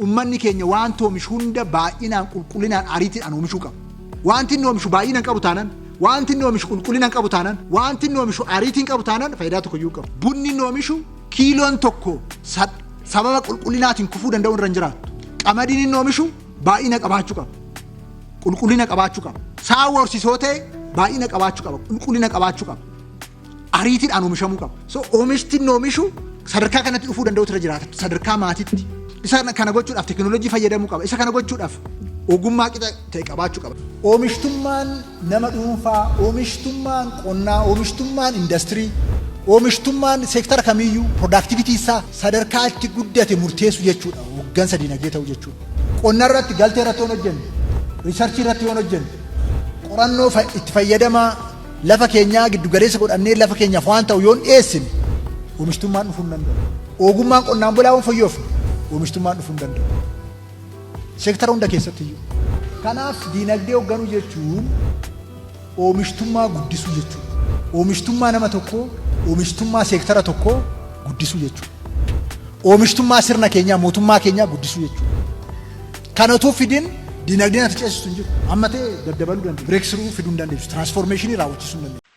ummanni keenya waan oomishu hunda baay'inaan qulqullinaan ariitiidhaan oomishuu qaba. Wanti inni oomishu baay'inaan qabu taanaan, wanti inni oomishu qulqullinaan qabu taanaan, wanti inni oomishu ariitiin qabu taanaan faayidaa tokko iyyuu qabu. Bunni inni oomishu kiiloon tokko sababa qulqullinaatiin kufuu danda'u irra hin jiraatu. Qamadiin inni oomishu baay'ina qabaachuu qaba. Qulqullina qabaachuu qaba. Sa'a horsiisoo ta'e baay'ina qabaachuu qaba. Qulqullina qabaachuu qaba. Ariitiidhaan oomishamuu qaba. So oomishti inni oomishu sadarkaa kanatti dhufuu danda'u irra jiraata. Sadarkaa maatiitti. Isa kana gochuudhaaf teknooloojii fayyadamuu qaba. Isa kana gochuudhaaf ogummaa qixa ta'e qabaachuu qaba. Oomishtummaan nama dhuunfaa, oomishtummaan qonnaa, oomishtummaan industirii, oomishtummaan seektara kamiyyuu productivity isaa sadarkaa itti guddate murteessu jechuudha. Hoggansa diinagdee ta'uu jechuudha. Qonna irratti galtee irratti yoo hojjenne, riisarchii irratti yoo hojjenne, qorannoo itti fayyadamaa lafa keenyaa giddu galeessa godhannee lafa keenyaaf waan ta'u yoo dhiyeessine oomishtummaan dhufuu hin danda'u. Ogummaan qonnaan bulaa waan fayyoofne oomishtummaan dhufuu hin danda'u. Seektara hunda keessatti iyyuu. Kanaaf diinagdee hoogganuu jechuun oomishtummaa guddisuu jechuudha. Oomishtummaa nama tokkoo, oomishtummaa seektara tokkoo guddisuu jechuudha. Oomishtummaa sirna keenyaa, mootummaa keenyaa guddisuu jechuudha. Kana utuu fidin diinagdeen ati ceesisu hin jiru. Amma ta'e daddabaluu dandeessu. Breakthrough fiduu hin dandeessu. Transformation raawwachiisuu hin dandeessu.